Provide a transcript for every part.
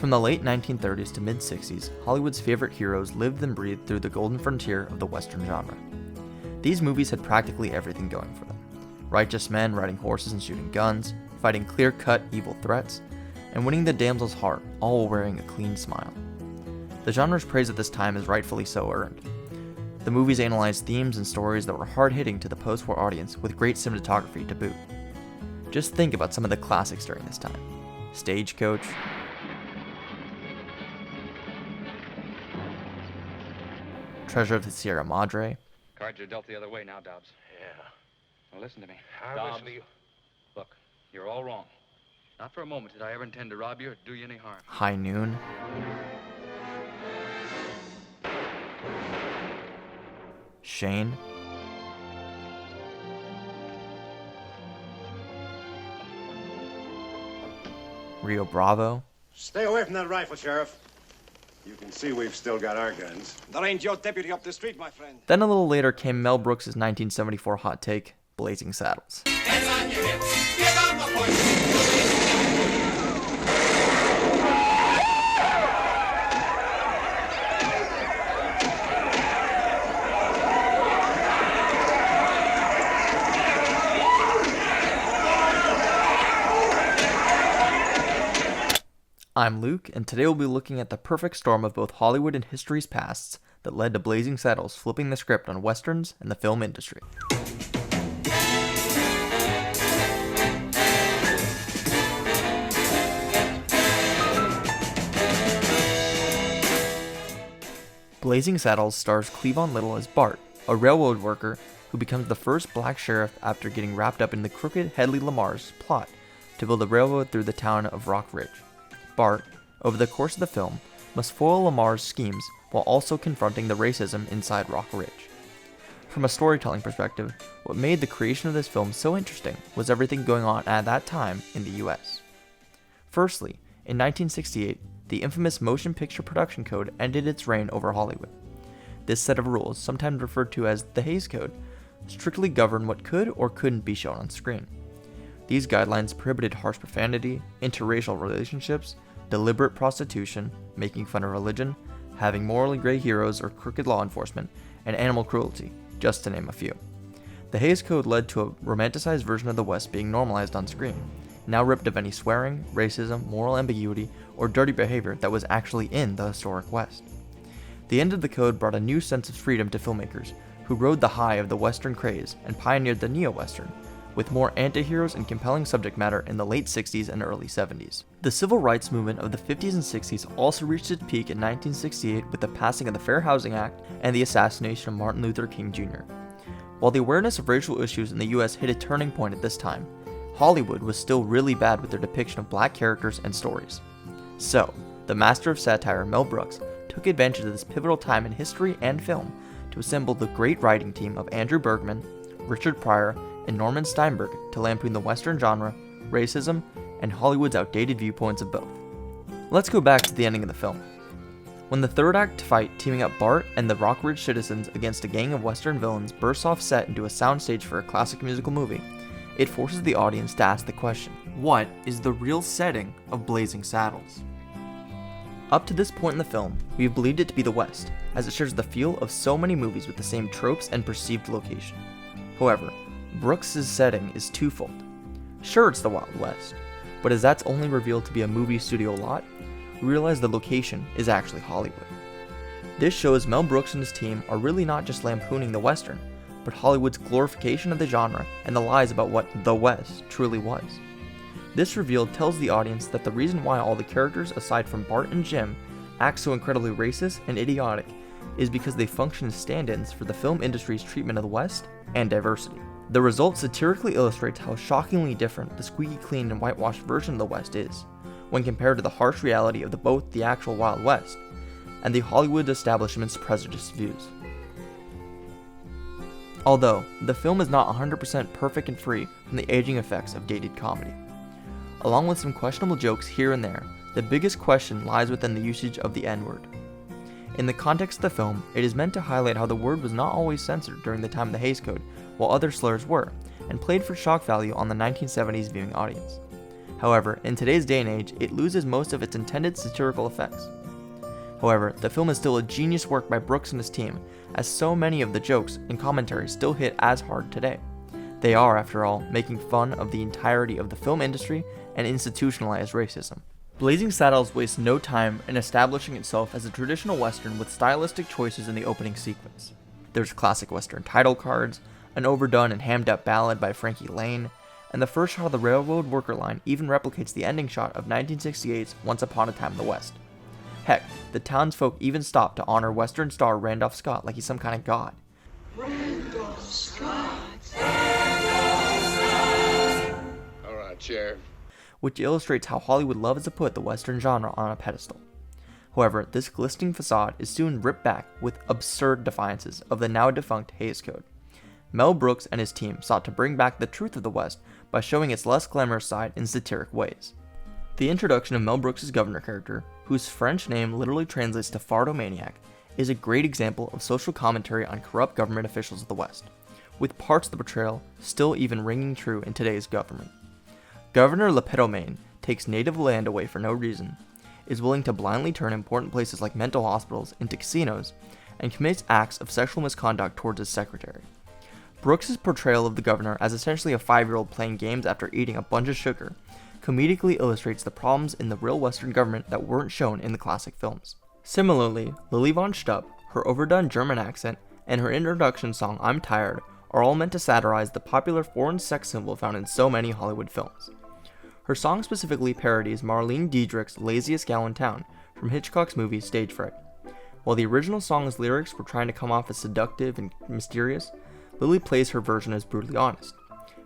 From the late 1930s to mid-60s, Hollywood's favorite heroes lived and breathed through the golden frontier of the Western genre. These movies had practically everything going for them. Righteous men riding horses and shooting guns, fighting clear-cut evil threats, and winning the damsel's heart, all while wearing a clean smile. The genre's praise at this time is rightfully so earned. The movies analyzed themes and stories that were hard-hitting to the post-war audience with great cinematography to boot. Just think about some of the classics during this time. Stagecoach, Treasure of the Sierra Madre. Cards are dealt the other way now, Dobbs. Yeah. Now listen to me. I Dobbs, listen to you. look, you're all wrong. Not for a moment did I ever intend to rob you or do you any harm. High Noon, Shane, Rio Bravo, Stay away from that rifle, Sheriff. You can see we've still got our guns. There ain't your deputy up the street, my friend. Then a little later came Mel Brooks' 1974 hot take, Blazing Saddles. Hands on your hips, get on the horse. I'm Luke, and today we'll be looking at the perfect storm of both Hollywood and history's pasts that led to Blazing Saddles flipping the script on westerns and the film industry. Blazing Saddles stars Cleavon Little as Bart, a railroad worker who becomes the first black sheriff after getting wrapped up in the crooked Hedley Lamar's plot to build a railroad through the town of Rock Ridge. Bart, over the course of the film, must foil Lamar's schemes while also confronting the racism inside Rock Ridge. From a storytelling perspective, what made the creation of this film so interesting was everything going on at that time in the US. Firstly, in 1968, the infamous Motion Picture Production Code ended its reign over Hollywood. This set of rules, sometimes referred to as the Hays Code, strictly governed what could or couldn't be shown on screen. These guidelines prohibited harsh profanity, interracial relationships, deliberate prostitution, making fun of religion, having morally gray heroes or crooked law enforcement, and animal cruelty, just to name a few. The Hays Code led to a romanticized version of the West being normalized on screen, now ripped of any swearing, racism, moral ambiguity, or dirty behavior that was actually in the historic West. The end of the code brought a new sense of freedom to filmmakers, who rode the high of the Western craze and pioneered the neo-Western, with more anti-heroes and compelling subject matter in the late 60s and early 70s. The civil rights movement of the 50s and 60s also reached its peak in 1968 with the passing of the Fair Housing Act and the assassination of Martin Luther King Jr. While the awareness of racial issues in the US hit a turning point at this time, Hollywood was still really bad with their depiction of black characters and stories. So, the master of satire Mel Brooks took advantage of this pivotal time in history and film to assemble the great writing team of Andrew Bergman, Richard Pryor, and Norman Steinberg to lampoon the Western genre, racism, and Hollywood's outdated viewpoints of both. Let's go back to the ending of the film. When the third act fight teaming up Bart and the Rock Ridge citizens against a gang of Western villains bursts off set into a soundstage for a classic musical movie, it forces the audience to ask the question, what is the real setting of Blazing Saddles? Up to this point in the film, we have believed it to be the West, as it shares the feel of so many movies with the same tropes and perceived location. However, Brooks' setting is twofold. Sure, it's the Wild West, but as that's only revealed to be a movie studio lot, we realize the location is actually Hollywood. This shows Mel Brooks and his team are really not just lampooning the Western, but Hollywood's glorification of the genre and the lies about what the West truly was. This reveal tells the audience that the reason why all the characters aside from Bart and Jim act so incredibly racist and idiotic is because they function as stand-ins for the film industry's treatment of the West and diversity. The result satirically illustrates how shockingly different the squeaky clean and whitewashed version of the West is, when compared to the harsh reality of both the actual Wild West and the Hollywood establishment's prejudiced views. Although, the film is not 100% perfect and free from the aging effects of dated comedy. Along with some questionable jokes here and there, the biggest question lies within the usage of the N-word. In the context of the film, it is meant to highlight how the word was not always censored during the time of the Hays Code, while other slurs were, and played for shock value on the 1970s viewing audience. However, in today's day and age, it loses most of its intended satirical effects. However, the film is still a genius work by Brooks and his team, as so many of the jokes and commentary still hit as hard today. They are, after all, making fun of the entirety of the film industry and institutionalized racism. Blazing Saddles wastes no time in establishing itself as a traditional Western with stylistic choices in the opening sequence. There's classic Western title cards, an overdone and hammed up ballad by Frankie Lane, and the first shot of the railroad worker line even replicates the ending shot of 1968's Once Upon a Time in the West. Heck, the townsfolk even stopped to honor Western star Randolph Scott like he's some kind of god. Randolph Scott. All right, Sheriff. Which illustrates how Hollywood loves to put the Western genre on a pedestal. However, this glistening facade is soon ripped back with absurd defiances of the now defunct Hays Code. Mel Brooks and his team sought to bring back the truth of the West by showing its less glamorous side in satiric ways. The introduction of Mel Brooks' governor character, whose French name literally translates to Fardomaniac, is a great example of social commentary on corrupt government officials of the West, with parts of the portrayal still even ringing true in today's government. Governor Lepetomane takes native land away for no reason, is willing to blindly turn important places like mental hospitals into casinos, and commits acts of sexual misconduct towards his secretary. Brooks' portrayal of the governor as essentially a 5-year-old playing games after eating a bunch of sugar comedically illustrates the problems in the real Western government that weren't shown in the classic films. Similarly, Lily von Stupp, her overdone German accent, and her introduction song I'm Tired are all meant to satirize the popular foreign sex symbol found in so many Hollywood films. Her song specifically parodies Marlene Dietrich's Laziest Gal in Town from Hitchcock's movie Stage Fright. While the original song's lyrics were trying to come off as seductive and mysterious, Lily plays her version as brutally honest.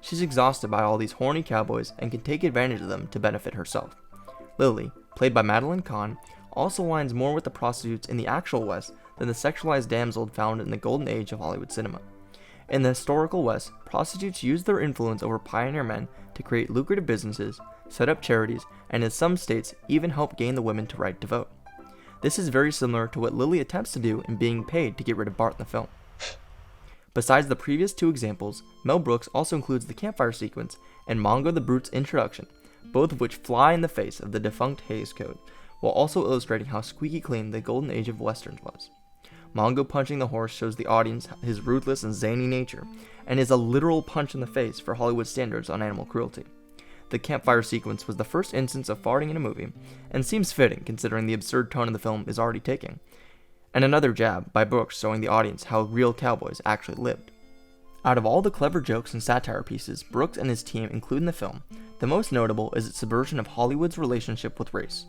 She's exhausted by all these horny cowboys and can take advantage of them to benefit herself. Lily, played by Madeline Kahn, also aligns more with the prostitutes in the actual West than the sexualized damsel found in the golden age of Hollywood cinema. In the historical West, prostitutes used their influence over pioneer men to create lucrative businesses, set up charities, and in some states even help gain the women to right to vote. This is very similar to what Lily attempts to do in Being Paid to get rid of Bart in the film. Besides the previous two examples, Mel Brooks also includes the campfire sequence and Mongo the Brute's introduction, both of which fly in the face of the defunct Hays Code, while also illustrating how squeaky clean the golden age of westerns was. Mongo punching the horse shows the audience his ruthless and zany nature, and is a literal punch in the face for Hollywood standards on animal cruelty. The campfire sequence was the first instance of farting in a movie, and seems fitting considering the absurd tone of the film is already taking, and another jab by Brooks showing the audience how real cowboys actually lived. Out of all the clever jokes and satire pieces Brooks and his team include in the film, the most notable is its subversion of Hollywood's relationship with race.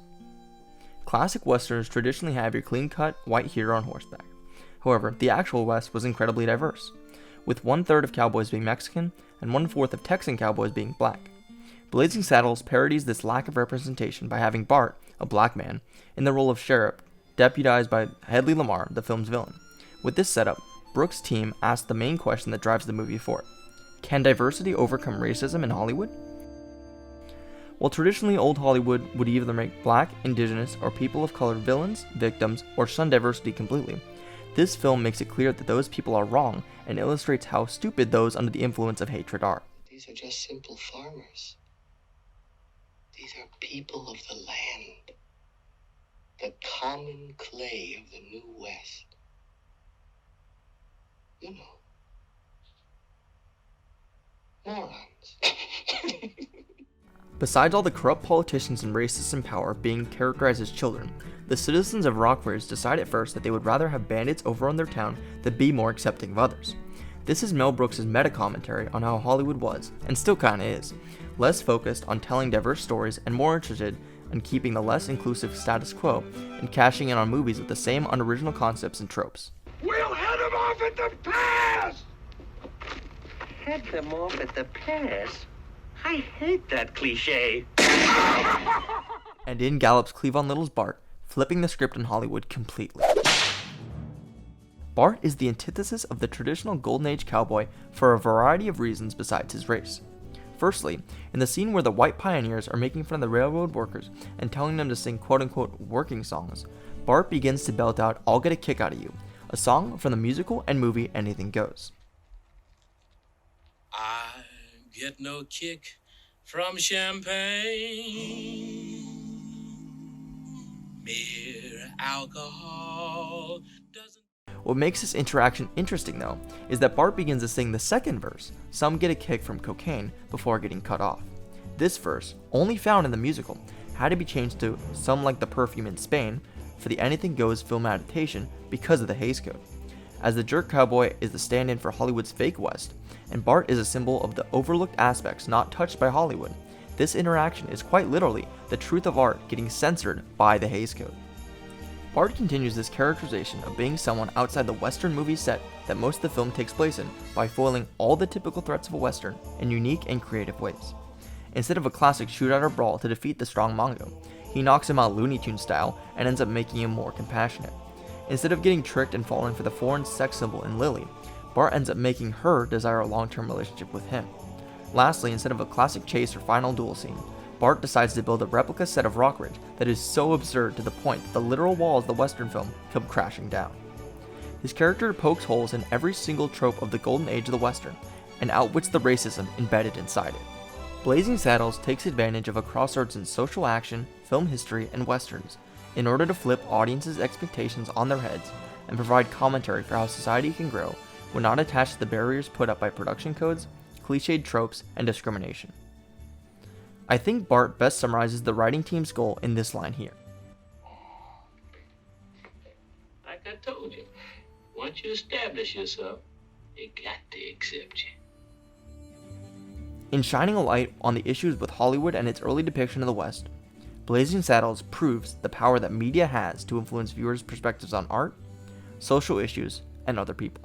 Classic westerns traditionally have your clean-cut, white hero on horseback. However, the actual West was incredibly diverse, with 1/3 of cowboys being Mexican and 1/4 of Texan cowboys being black. Blazing Saddles parodies this lack of representation by having Bart, a black man, in the role of sheriff, deputized by Hedley Lamar, the film's villain. With this setup, Brooks' team asked the main question that drives the movie forward: can diversity overcome racism in Hollywood? While traditionally old Hollywood would either make black, indigenous, or people of color villains, victims, or shun diversity completely, this film makes it clear that those people are wrong and illustrates how stupid those under the influence of hatred are. These are just simple farmers. These are people of the land. The common clay of the New West. You know. Morons. Besides all the corrupt politicians and racists in power being characterized as children, the citizens of Rockridge decide at first that they would rather have bandits overrun their town than be more accepting of others. This is Mel Brooks' meta-commentary on how Hollywood was, and still kinda is, less focused on telling diverse stories and more interested in keeping the less inclusive status quo and cashing in on movies with the same unoriginal concepts and tropes. We'll head them off at the pass! Head them off at the pass? I hate that cliche. And in gallops Cleavon Little's Bart, flipping the script in Hollywood completely. Bart is the antithesis of the traditional Golden Age cowboy for a variety of reasons besides his race. Firstly, in the scene where the white pioneers are making fun of the railroad workers and telling them to sing quote-unquote working songs, Bart begins to belt out I'll Get a Kick Out of You, a song from the musical and movie Anything Goes. I get no kick from champagne, mere alcohol doesn't. What makes this interaction interesting, though, is that Bart begins to sing the second verse, "Some get a kick from cocaine," before getting cut off. This verse, only found in the musical, had to be changed to "Some like the perfume in Spain" for the Anything Goes film adaptation because of the Hays Code. As the jerk cowboy is the stand-in for Hollywood's fake West, and Bart is a symbol of the overlooked aspects not touched by Hollywood, this interaction is quite literally the truth of art getting censored by the Hays Code. Bart continues this characterization of being someone outside the Western movie set that most of the film takes place in by foiling all the typical threats of a Western in unique and creative ways. Instead of a classic shootout or brawl to defeat the strong Mongo, he knocks him out Looney Tunes style and ends up making him more compassionate. Instead of getting tricked and falling for the foreign sex symbol in Lily, Bart ends up making her desire a long-term relationship with him. Lastly, instead of a classic chase or final duel scene, Bart decides to build a replica set of Rockridge that is so absurd to the point that the literal walls of the Western film come crashing down. His character pokes holes in every single trope of the golden age of the Western and outwits the racism embedded inside it. Blazing Saddles takes advantage of a crossroads in social action, film history, and Westerns in order to flip audiences' expectations on their heads and provide commentary for how society can grow when not attached to the barriers put up by production codes, cliched tropes, and discrimination. I think Bart best summarizes the writing team's goal in this line here. Like I told you, once you establish yourself, they got to accept you. In shining a light on the issues with Hollywood and its early depiction of the West, Blazing Saddles proves the power that media has to influence viewers' perspectives on art, social issues, and other people.